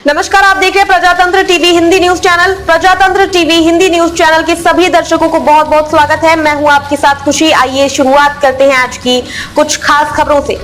नमस्कार, आप देख रहे हैं प्रजातंत्र टीवी हिंदी न्यूज चैनल। प्रजातंत्र टीवी हिंदी न्यूज चैनल के सभी दर्शकों को बहुत बहुत स्वागत है। मैं हूं आपके साथ खुशी। आइए शुरुआत करते हैं आज की कुछ खास खबरों से।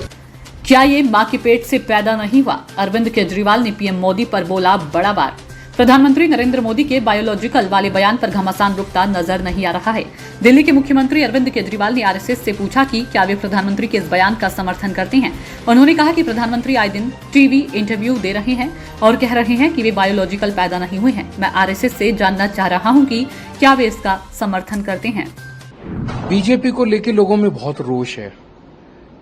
क्या ये मां के पेट से पैदा नहीं हुआ? अरविंद केजरीवाल ने पीएम मोदी पर बोला बड़ा वार। प्रधानमंत्री नरेंद्र मोदी के बायोलॉजिकल वाले बयान पर घमासान रुकता नजर नहीं आ रहा है। दिल्ली के मुख्यमंत्री अरविंद केजरीवाल ने आरएसएस से पूछा कि क्या वे प्रधानमंत्री के इस बयान का समर्थन करते हैं। उन्होंने कहा कि प्रधानमंत्री आए दिन टीवी इंटरव्यू दे रहे हैं और कह रहे हैं कि वे बायोलॉजिकल पैदा नहीं हुए हैं। मैं आरएसएस से जानना चाह रहा हूं कि क्या वे इसका समर्थन करते हैं। बीजेपी को लेकर लोगों में बहुत रोष है,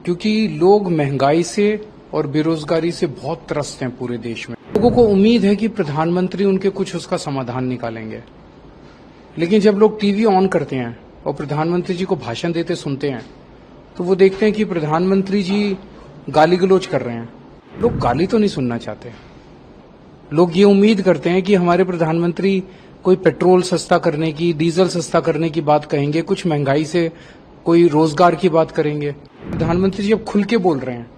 क्योंकि लोग महंगाई से और बेरोजगारी से बहुत त्रस्त हैं पूरे देश में। लोगों को उम्मीद है कि प्रधानमंत्री उनके कुछ उसका समाधान निकालेंगे, लेकिन जब लोग टीवी ऑन करते हैं और प्रधानमंत्री जी को भाषण देते सुनते हैं तो वो देखते हैं कि प्रधानमंत्री जी गाली गलौज कर रहे हैं। लोग गाली तो नहीं सुनना चाहते। लोग ये उम्मीद करते हैं कि हमारे प्रधानमंत्री कोई पेट्रोल सस्ता करने की, डीजल सस्ता करने की बात कहेंगे, कुछ महंगाई से कोई रोजगार की बात करेंगे। प्रधानमंत्री जी अब खुल के बोल रहे हैं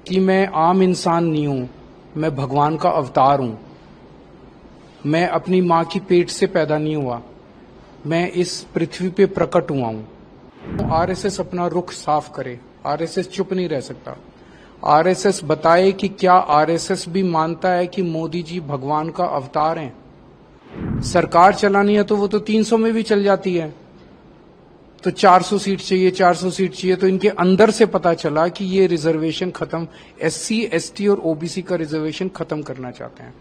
कि मैं आम इंसान नहीं हूं, मैं भगवान का अवतार हूं, मैं अपनी मां की पेट से पैदा नहीं हुआ, मैं इस पृथ्वी पे प्रकट हुआ हूं। आरएसएस अपना रुख साफ करे। आरएसएस चुप नहीं रह सकता। आरएसएस बताए कि क्या आरएसएस भी मानता है कि मोदी जी भगवान का अवतार हैं। सरकार चलानी है तो वो तो 300 में भी चल जाती है, तो 400 सीट चाहिए, 400 सीट चाहिए। तो इनके अंदर से पता चला कि ये रिजर्वेशन खत्म, एससी, एसटी और ओबीसी का रिजर्वेशन खत्म करना चाहते हैं।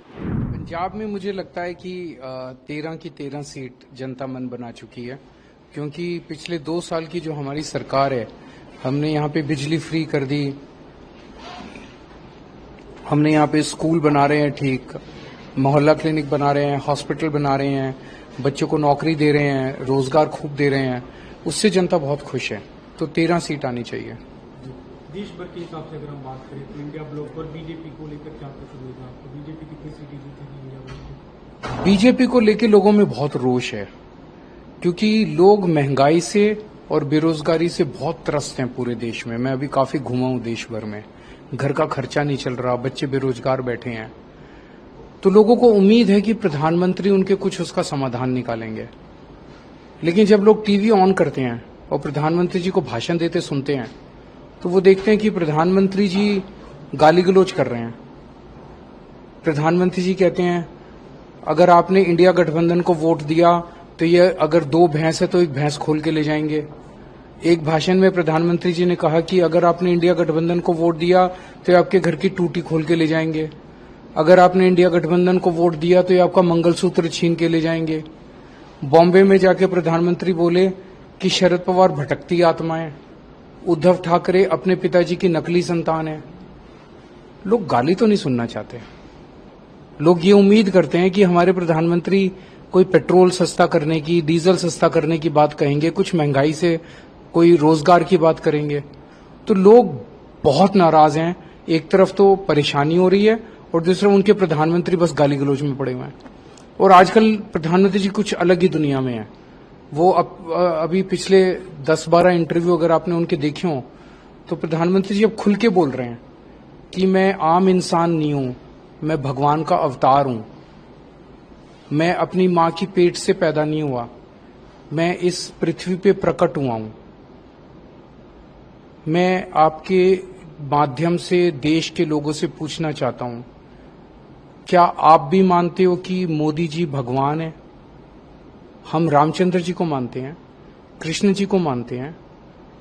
पंजाब में मुझे लगता है कि 13 की 13 सीट जनता मन बना चुकी है, क्योंकि पिछले 2 साल की जो हमारी सरकार है, हमने यहाँ पे बिजली फ्री कर दी, हमने यहाँ पे स्कूल बना रहे हैं ठीक, मोहल्ला क्लिनिक बना रहे हैं, हॉस्पिटल बना रहे हैं, बच्चों को नौकरी दे रहे हैं, रोजगार खूब दे रहे हैं। उससे जनता बहुत खुश है। तो 13 सीट आनी चाहिए। देश भर के हिसाब से अगर हम बात करें तो इंडिया ब्लॉक और बीजेपी को लेकर क्या पसंद होगा आपको? बीजेपी कितनी सीटें जीतेगी इंडिया ब्लॉक में? बीजेपी को लेकर लोगों में बहुत रोष है, क्योंकि लोग महंगाई से और बेरोजगारी से बहुत त्रस्त हैं पूरे देश में। मैं अभी काफी घुमा हूं देश भर में। घर का खर्चा नहीं चल रहा, बच्चे बेरोजगार बैठे हैं। तो लोगों को उम्मीद है कि प्रधानमंत्री उनके कुछ उसका समाधान निकालेंगे, लेकिन जब लोग टीवी ऑन करते हैं और प्रधानमंत्री जी को भाषण देते सुनते हैं तो वो देखते हैं कि प्रधानमंत्री जी गाली गलौज कर रहे हैं। प्रधानमंत्री जी कहते हैं अगर आपने इंडिया गठबंधन को वोट दिया तो ये अगर 2 भैंस है तो 1 भैंस खोल के ले जाएंगे। एक भाषण में प्रधानमंत्री जी ने कहा कि अगर आपने इंडिया गठबंधन को वोट दिया तो ये आपके घर की टूटी खोल के ले जाएंगे। अगर आपने इंडिया गठबंधन को वोट दिया तो ये आपका मंगलसूत्र छीन के ले जाएंगे। बॉम्बे में जाके प्रधानमंत्री बोले कि शरद पवार भटकती आत्मा है, उद्धव ठाकरे अपने पिताजी की नकली संतान है। लोग गाली तो नहीं सुनना चाहते। लोग ये उम्मीद करते हैं कि हमारे प्रधानमंत्री कोई पेट्रोल सस्ता करने की, डीजल सस्ता करने की बात कहेंगे, कुछ महंगाई से कोई रोजगार की बात करेंगे। तो लोग बहुत नाराज हैं। एक तरफ तो परेशानी हो रही है और दूसरा उनके प्रधानमंत्री बस गाली गलौज में पड़े हुए हैं। और आजकल प्रधानमंत्री जी कुछ अलग ही दुनिया में है। वो अभी पिछले 10-12 इंटरव्यू अगर आपने उनके देखे हो तो प्रधानमंत्री जी अब खुल के बोल रहे हैं कि मैं आम इंसान नहीं हूं, मैं भगवान का अवतार हूं, मैं अपनी मां की पेट से पैदा नहीं हुआ, मैं इस पृथ्वी पे प्रकट हुआ हूं। मैं आपके माध्यम से देश के लोगों से पूछना चाहता हूं, क्या आप भी मानते हो कि मोदी जी भगवान है? हम रामचंद्र जी को मानते हैं, कृष्ण जी को मानते हैं,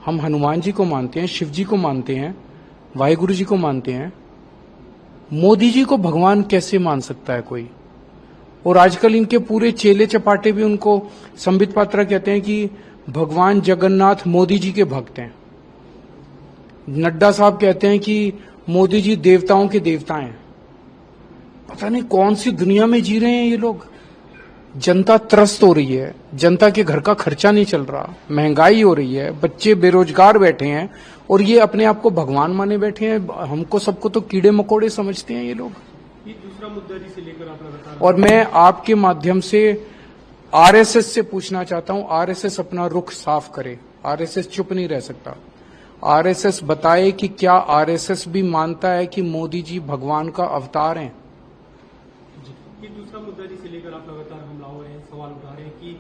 हम हनुमान जी को मानते हैं, शिव जी को मानते हैं, वाहिगुरु जी को मानते हैं। मोदी जी को भगवान कैसे मान सकता है कोई? और आजकल इनके पूरे चेले चपाटे भी उनको, संबित पात्रा कहते हैं कि भगवान जगन्नाथ मोदी जी के भक्त हैं। नड्डा साहब कहते हैं कि मोदी जी देवताओं के देवता हैं। पता नहीं कौन सी दुनिया में जी रहे हैं ये लोग। जनता त्रस्त हो रही है, जनता के घर का खर्चा नहीं चल रहा, महंगाई हो रही है, बच्चे बेरोजगार बैठे हैं और ये अपने आप को भगवान माने बैठे हैं। हमको सबको तो कीड़े मकोड़े समझते हैं ये लोग। ये दूसरा मुद्दा जिसे लेकर आप लगातार, और मैं आपके माध्यम से आरएसएस से पूछना चाहता हूं, आरएसएस अपना रुख साफ करे। आरएसएस चुप नहीं रह सकता। आरएसएस बताए कि क्या आरएसएस भी मानता है कि मोदी जी भगवान का अवतार हैं। ये दूसरा मुद्दा जिसे लेकर आप लगातार हमला हो रहे हैं, सवाल उठा रहे हैं कि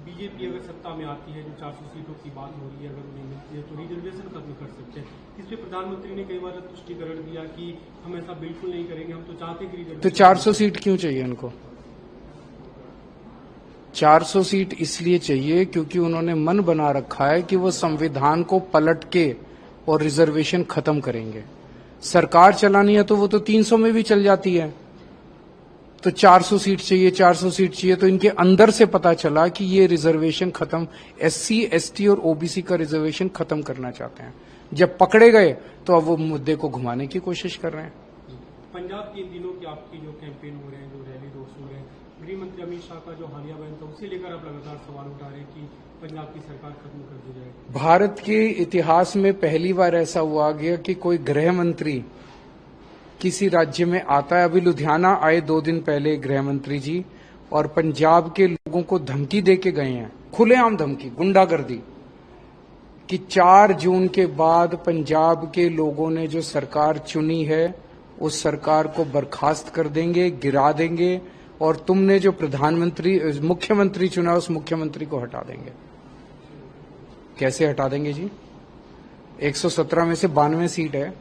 बीजेपी अगर सत्ता में आती है, जो 400 सीटों की बात हो रही है, अगर उन्हें मिलती है तो रिजर्वेशन खत्म कर सकते हैं। इस पे प्रधानमंत्री ने कई बार तुष्टिकरण दिया कि हम ऐसा बिल्कुल नहीं करेंगे, हम तो चाहते हैं कि रिजर्वेशन। तो 400 सीट क्यों चाहिए उनको? 400 सीट इसलिए चाहिए क्योंकि उन्होंने मन बना रखा है कि वो संविधान को पलट के और रिजर्वेशन खत्म करेंगे। सरकार चलानी है तो वो तो 300 में भी चल जाती है। तो 400 सीट चाहिए, 400 सीट चाहिए, तो इनके अंदर से पता चला कि ये रिजर्वेशन खत्म, SC, ST और OBC का रिजर्वेशन खत्म करना चाहते हैं। जब पकड़े गए तो अब वो मुद्दे को घुमाने की कोशिश कर रहे हैं। पंजाब के इन दिनों की आपकी जो कैंपेन हो रहे हैं, जो रैली रोड शो हो रहे हैं, गृह मंत्री अमित शाह का जो हालिया बयान था उसे लेकर आप लगातार सवाल उठा रहे हैं कि पंजाब की सरकार खत्म कर दी जाए। भारत के इतिहास में पहली बार ऐसा हुआ गया कि कोई गृह मंत्री किसी राज्य में आता है। अभी लुधियाना आए 2 दिन पहले गृह मंत्री जी, और पंजाब के लोगों को धमकी दे के गए हैं, खुलेआम धमकी, गुंडागर्दी, कि 4 जून के बाद पंजाब के लोगों ने जो सरकार चुनी है उस सरकार को बर्खास्त कर देंगे, गिरा देंगे, और तुमने जो मुख्यमंत्री चुना उस मुख्यमंत्री को हटा देंगे। कैसे हटा देंगे जी? 117 में से 92 सीट है,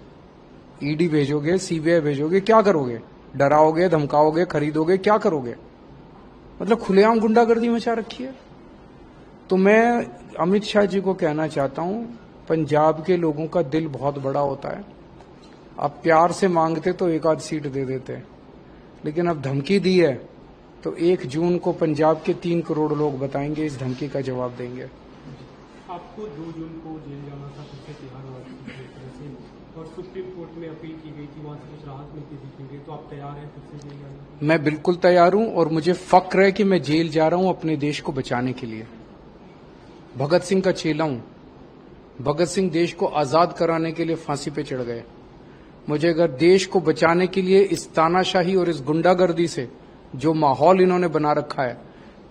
ईडी भेजोगे, CBI भेजोगे, क्या करोगे? डराओगे, धमकाओगे, खरीदोगे, क्या करोगे? मतलब खुलेआम गुंडागर्दी मचा रखी है। तो मैं अमित शाह जी को कहना चाहता हूं, पंजाब के लोगों का दिल बहुत बड़ा होता है। आप प्यार से मांगते तो 1 आध सीट दे देते, लेकिन अब धमकी दी है तो 1 जून को पंजाब के 3 करोड़ लोग बताएंगे, इस धमकी का जवाब देंगे। आपको 2 जून को जेल जाना था, फिर से तिहाड़ से, और सुप्रीम कोर्ट में अपील की गई थी, वहां से कुछ राहत मिलती दिखी गई, तो आप तैयार हैं फिर से जेल जाने? मैं बिल्कुल तैयार हूं, और मुझे फक्र है कि मैं जेल जा रहा हूं अपने देश को बचाने के लिए। भगत सिंह का चेला हूं। भगत सिंह देश को आजाद कराने के लिए फांसी पे चढ़ गए। मुझे अगर देश को बचाने के लिए इस तानाशाही और इस गुंडागर्दी से जो माहौल इन्होंने बना रखा है,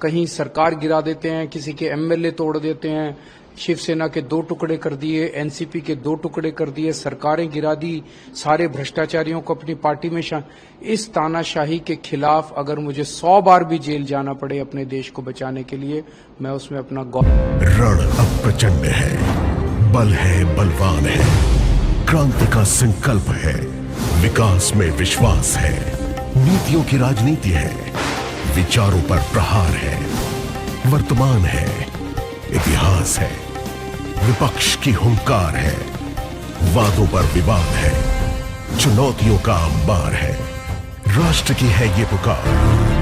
कहीं सरकार गिरा देते हैं, किसी के MLA तोड़ देते हैं, शिवसेना के 2 टुकड़े कर दिए, NCP के 2 टुकड़े कर दिए, सरकारें गिरा दी, सारे भ्रष्टाचारियों को अपनी पार्टी में इस तानाशाही के खिलाफ अगर मुझे 100 बार भी जेल जाना पड़े अपने देश को बचाने के लिए, मैं उसमें अपना रण अब प्रचंड है, बल है, बलवान है, क्रांति का संकल्प है, विकास में विश्वास है, नीतियों की राजनीति है, विचारों पर प्रहार है, वर्तमान है, इतिहास है, विपक्ष की हुंकार है, वादों पर विवाद है, चुनौतियों का अंबार है, राष्ट्र की है ये पुकार।